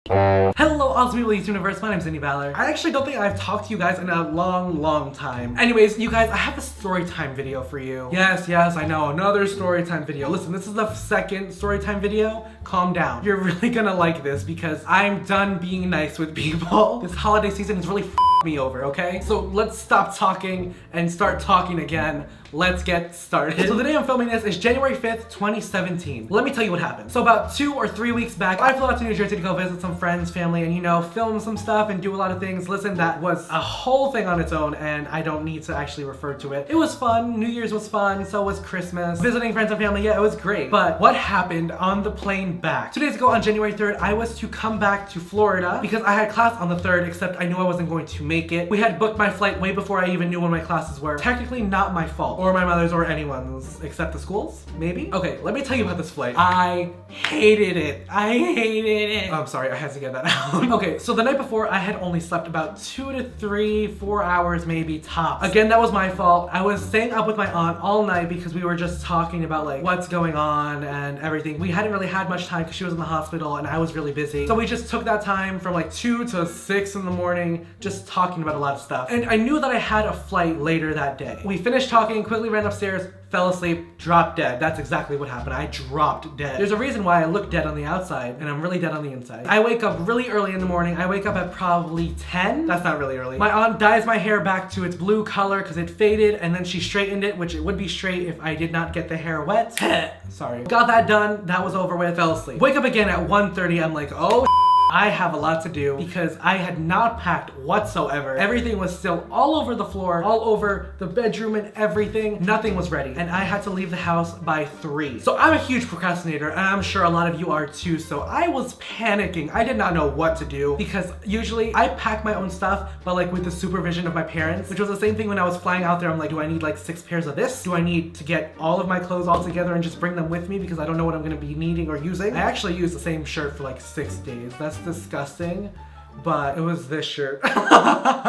Hello, awesome people of the universe. My name is Andy Valor. I actually don't think I've talked to you guys in a long time. Anyways, you guys, I have a story time video for you. Yes, I know, another story time video. Listen, this is the second story time video. Calm down. You're really gonna like this because I'm done being nice with people. This holiday season has really me over, okay? So let's stop talking and start talking again. Let's get started. So the day I'm filming this is January 5th, 2017. Let me tell you what happened. So about 2 or 3 weeks back, I flew out to New Jersey to go visit some friends, family, and film some stuff and do a lot of things. Listen, that was a whole thing on its own and I don't need to actually refer to it. It was fun. New Year's was fun. So was Christmas. Visiting friends and family, yeah, it was great. But what happened on the plane back? 2 days ago on January 3rd, I was to come back to Florida because I had class on the 3rd, except I knew I wasn't going to make it. We had booked my flight way before I even knew when my classes were. Technically not my fault, or my mother's, or anyone's, except the school's, maybe? Okay, let me tell you about this flight. I hated it. Oh, I'm sorry, I had to get that out. Okay, so the night before, I had only slept about 2 to 3, 4 hours maybe tops. Again, that was my fault. I was staying up with my aunt all night because we were just talking about like what's going on and everything. We hadn't really had much time because she was in the hospital and I was really busy. So we just took that time from like 2 to 6 in the morning just talking about a lot of stuff. And I knew that I had a flight later that day. We finished talking, quickly ran upstairs, fell asleep, dropped dead. That's exactly what happened. I dropped dead. There's a reason why I look dead on the outside and I'm really dead on the inside. I wake up really early in the morning. I wake up at probably 10. That's not really early. My aunt dyes my hair back to its blue color because it faded and then she straightened it, which it would be straight if I did not get the hair wet. Sorry. Got that done. That was over with. Fell asleep. Wake up again at 1:30. I'm like, oh, I have a lot to do because I had not packed whatsoever. Everything was still all over the floor, all over the bedroom and everything. Nothing was ready. And I had to leave the house by 3. So I'm a huge procrastinator and I'm sure a lot of you are too. So I was panicking. I did not know what to do because usually I pack my own stuff, but like with the supervision of my parents, which was the same thing when I was flying out there. I'm like, do I need like 6 pairs of this? Do I need to get all of my clothes all together and just bring them with me because I don't know what I'm gonna be needing or using? I actually used the same shirt for like 6 days. That's disgusting, but it was this shirt.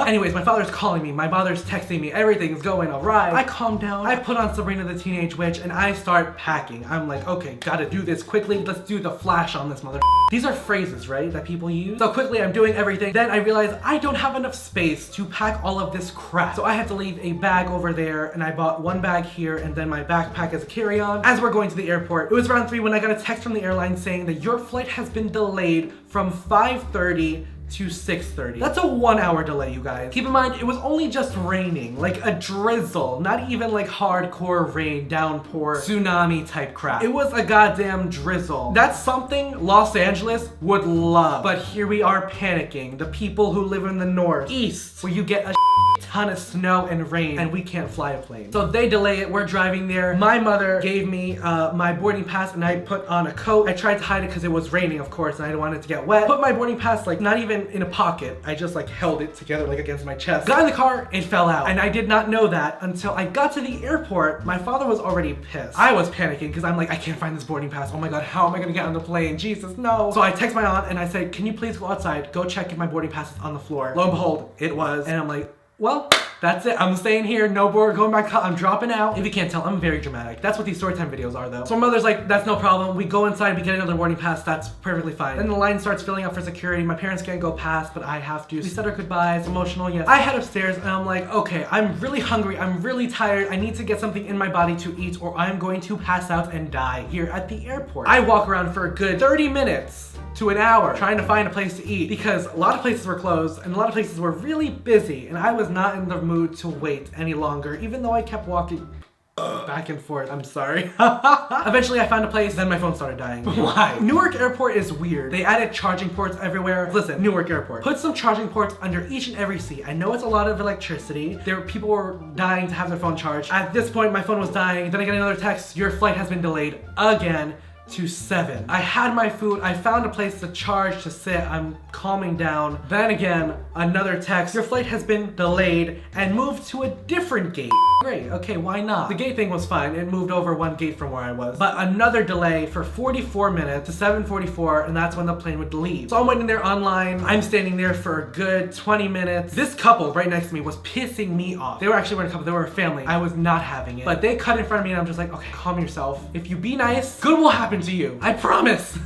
Anyways, my father's calling me, my mother's texting me, everything's going all right. I calm down, I put on Sabrina the Teenage Witch and I start packing. I'm like, okay, gotta do this quickly. Let's do the flash on this mother. These are phrases, right, that people use. So quickly I'm doing everything. Then I realized I don't have enough space to pack all of this crap. So I had to leave a bag over there and I bought 1 bag here and then my backpack as a carry-on. As we're going to the airport, it was around 3 when I got a text from the airline saying that your flight has been delayed from 5:30 to 6:30. That's a 1-hour delay, you guys. Keep in mind, it was only just raining, like a drizzle, not even like hardcore rain, downpour, tsunami type crap. It was a goddamn drizzle. That's something Los Angeles would love. But here we are panicking, the people who live in the northeast, where you get a ton of snow and rain and we can't fly a plane. So they delay it, we're driving there. My mother gave me my boarding pass and I put on a coat. I tried to hide it because it was raining, of course, and I didn't want it to get wet. Put my boarding pass like not even in a pocket. I just like held it together like against my chest. Got in the car, it fell out. And I did not know that until I got to the airport. My father was already pissed. I was panicking because I'm like, I can't find this boarding pass. Oh my God, how am I gonna get on the plane? Jesus, no. So I text my aunt and I said, can you please go outside, go check if my boarding pass is on the floor. Lo and behold, it was. And I'm like, well, that's it. I'm staying here. No more going back. I'm dropping out. If you can't tell, I'm very dramatic. That's what these storytime videos are, though. So my mother's like, that's no problem. We go inside, we get another boarding pass. That's perfectly fine. Then the line starts filling up for security. My parents can't go past, but I have to. We said our goodbyes. Emotional, yes. I head upstairs and I'm like, okay, I'm really hungry. I'm really tired. I need to get something in my body to eat or I'm going to pass out and die here at the airport. I walk around for a good 30 minutes to an hour trying to find a place to eat because a lot of places were closed and a lot of places were really busy and I was not in the mood to wait any longer, even though I kept walking back and forth. I'm sorry. Eventually I found a place, then my phone started dying. Why? Newark Airport is weird. They added charging ports everywhere. Listen, Newark Airport. Put some charging ports under each and every seat. I know it's a lot of electricity. People were dying to have their phone charged. At this point, my phone was dying. Then I get another text, your flight has been delayed again to 7. I had my food. I found a place to charge to sit. I'm calming down. Then again, another text. Your flight has been delayed and moved to a different gate. Great, okay, why not? The gate thing was fine. It moved over 1 gate from where I was. But another delay for 44 minutes to 7:44, and that's when the plane would leave. So I'm waiting there online. I'm standing there for a good 20 minutes. This couple right next to me was pissing me off. They were actually weren't a couple, they were a family. I was not having it. But they cut in front of me and I'm just like, okay, calm yourself. If you be nice, good will happen to you. I promise.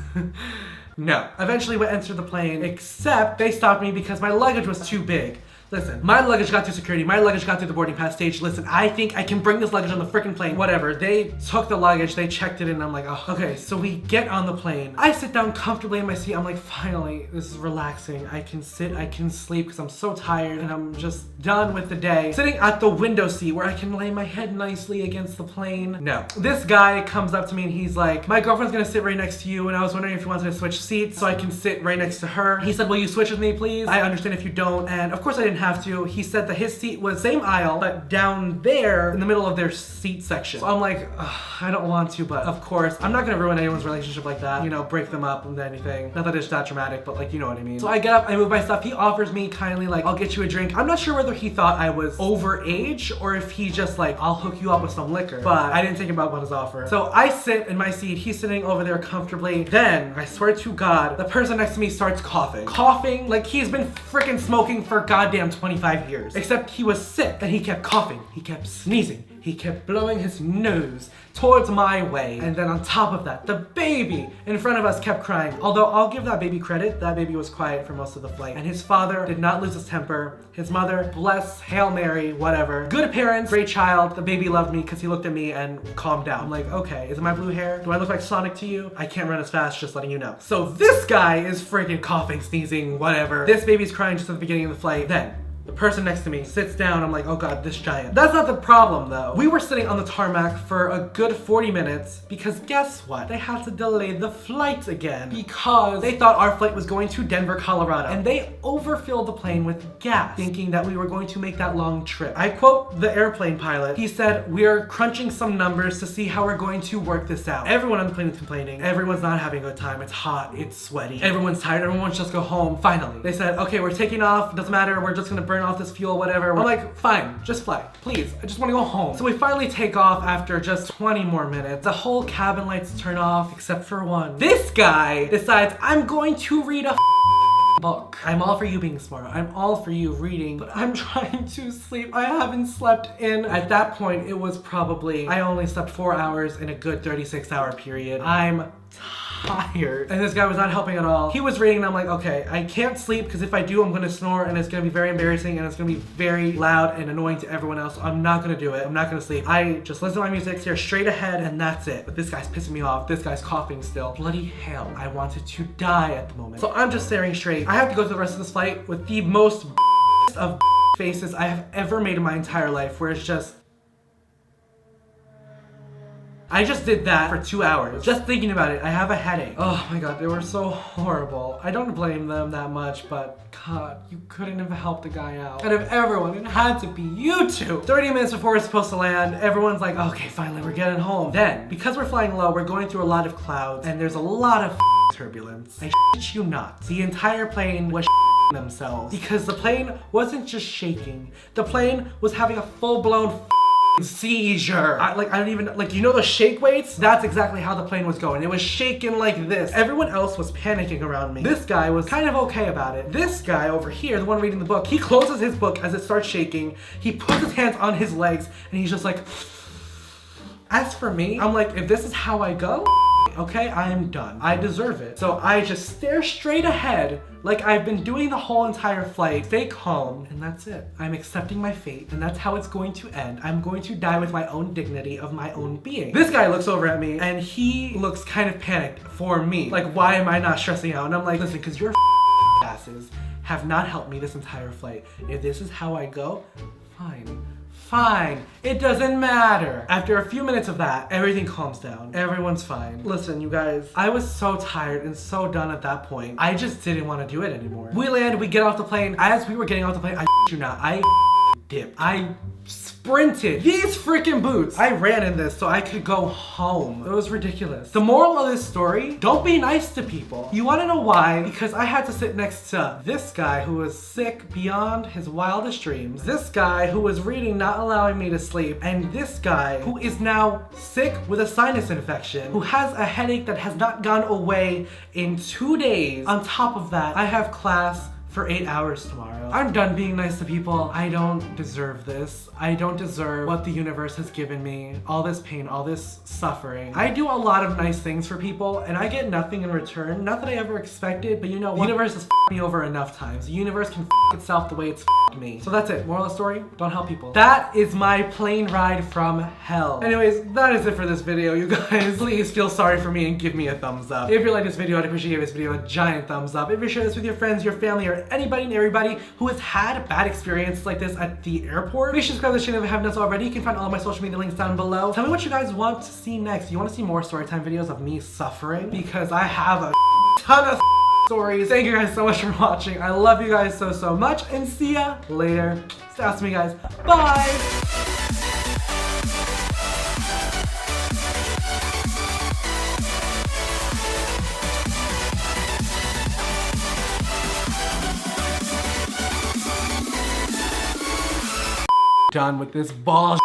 No. Eventually we entered the plane, except they stopped me because my luggage was too big. Listen, my luggage got through security, my luggage got through the boarding pass stage. Listen, I think I can bring this luggage on the freaking plane. Whatever, they took the luggage, they checked it in, and I'm like, oh. Okay, so we get on the plane. I sit down comfortably in my seat. I'm like, finally, this is relaxing. I can sit, I can sleep because I'm so tired and I'm just done with the day. Sitting at the window seat where I can lay my head nicely against the plane. No. This guy comes up to me and he's like, my girlfriend's gonna sit right next to you and I was wondering if you wanted to switch seats so I can sit right next to her. He said, will you switch with me, please? I understand if you don't. And of course I didn't have to. He said that his seat was same aisle, but down there in the middle of their seat section. So I'm like, I don't want to, but of course, I'm not gonna ruin anyone's relationship like that, you know, break them up and anything. Not that it's that dramatic, but like, you know what I mean. So I get up, I move my stuff. He offers me kindly, like, I'll get you a drink. I'm not sure whether he thought I was overage or if he just like, I'll hook you up with some liquor, but I didn't think about his offer. So I sit in my seat, he's sitting over there comfortably. Then, I swear to God, the person next to me starts coughing. Coughing like he's been freaking smoking for goddamn 25 years. Except he was sick and he kept coughing, he kept sneezing, he kept blowing his nose towards my way. And then on top of that, the baby in front of us kept crying. Although I'll give that baby credit, that baby was quiet for most of the flight. And his father did not lose his temper. His mother, bless, Hail Mary, whatever. Good appearance, great child. The baby loved me because he looked at me and calmed down. I'm like, okay, is it my blue hair? Do I look like Sonic to you? I can't run as fast, just letting you know. So this guy is freaking coughing, sneezing, whatever. This baby's crying just at the beginning of the flight. Then, the person next to me sits down. I'm like, oh God, this giant. That's not the problem though. We were sitting on the tarmac for a good 40 minutes because guess what? They had to delay the flight again because they thought our flight was going to Denver, Colorado. And they overfilled the plane with gas, thinking that we were going to make that long trip. I quote the airplane pilot. He said, we are crunching some numbers to see how we're going to work this out. Everyone on the plane is complaining. Everyone's not having a good time. It's hot, it's sweaty. Everyone's tired, everyone wants to just go home. Finally, they said, okay, we're taking off. Doesn't matter, we're just gonna burn off this fuel, whatever. I'm like, fine, just fly, please. I just want to go home. So we finally take off after just 20 more minutes. The whole cabin lights turn off except for one. This guy decides I'm going to read a book. I'm all for you being smart. I'm all for you reading, but I'm trying to sleep. I haven't slept in. At that point, it was probably, I only slept 4 hours in a good 36-hour period. I'm tired. And this guy was not helping at all. He was reading and I'm like, okay, I can't sleep because if I do, I'm gonna snore and it's gonna be very embarrassing and it's gonna be very loud and annoying to everyone else. So I'm not gonna do it. I'm not gonna sleep. I just listen to my music, stare straight ahead, and that's it. But this guy's pissing me off. This guy's coughing still. Bloody hell. I wanted to die at the moment. So I'm just staring straight. I have to go through the rest of this flight with the most of faces I have ever made in my entire life, where it's just, I just did that for 2 hours. Just thinking about it, I have a headache. Oh my God, they were so horrible. I don't blame them that much, but God, you couldn't have helped the guy out. Out of everyone, it had to be you two. 30 minutes before we're supposed to land, everyone's like, okay, finally, we're getting home. Then, because we're flying low, we're going through a lot of clouds, and there's a lot of turbulence. I shit you not. The entire plane was themselves because the plane wasn't just shaking. The plane was having a full-blown seizure. I don't even, you know the shake weights? That's exactly how the plane was going. It was shaking like this. Everyone else was panicking around me. This guy was kind of okay about it. This guy over here, the one reading the book, he closes his book as it starts shaking. He puts his hands on his legs and he's just like, as for me, I'm like, if this is how I go, okay, I am done. I deserve it. So I just stare straight ahead like I've been doing the whole entire flight, stay calm, and that's it. I'm accepting my fate, and that's how it's going to end. I'm going to die with my own dignity of my own being. This guy looks over at me, and he looks kind of panicked for me. Like, why am I not stressing out? And I'm like, listen, because your asses have not helped me this entire flight. If this is how I go, fine. Fine, it doesn't matter. After a few minutes of that, everything calms down. Everyone's fine. Listen, you guys, I was so tired and so done at that point. I just didn't want to do it anymore. We land, we get off the plane. As we were getting off the plane, I you not, I dipped. I sprinted. These freaking boots. I ran in this so I could go home. It was ridiculous. The moral of this story, don't be nice to people. You wanna know why? Because I had to sit next to this guy who was sick beyond his wildest dreams. This guy who was reading, not allowing me to sleep. And this guy who is now sick with a sinus infection, who has a headache that has not gone away in 2 days. On top of that, I have class for 8 hours tomorrow. I'm done being nice to people. I don't deserve this. I don't deserve what the universe has given me. All this pain, all this suffering. I do a lot of nice things for people and I get nothing in return. Not that I ever expected, but you know what? The universe has f***ed me over enough times. The universe can f*** itself the way it's f***ed me. So that's it. Moral of the story, don't help people. That is my plane ride from hell. Anyways, that is it for this video, you guys. Please feel sorry for me and give me a thumbs up. If you like this video, I'd appreciate you give this video a giant thumbs up. If you share this with your friends, your family, or anybody and everybody who has had bad experiences like this at the airport, make sure to subscribe to the channel if you haven't done so already. You can find all of my social media links down below. Tell me what you guys want to see next. You want to see more storytime videos of me suffering? Because I have a ton of stories. Thank you guys so much for watching. I love you guys so much and see ya later. Stay awesome, you guys. Bye! Done with this bullshit.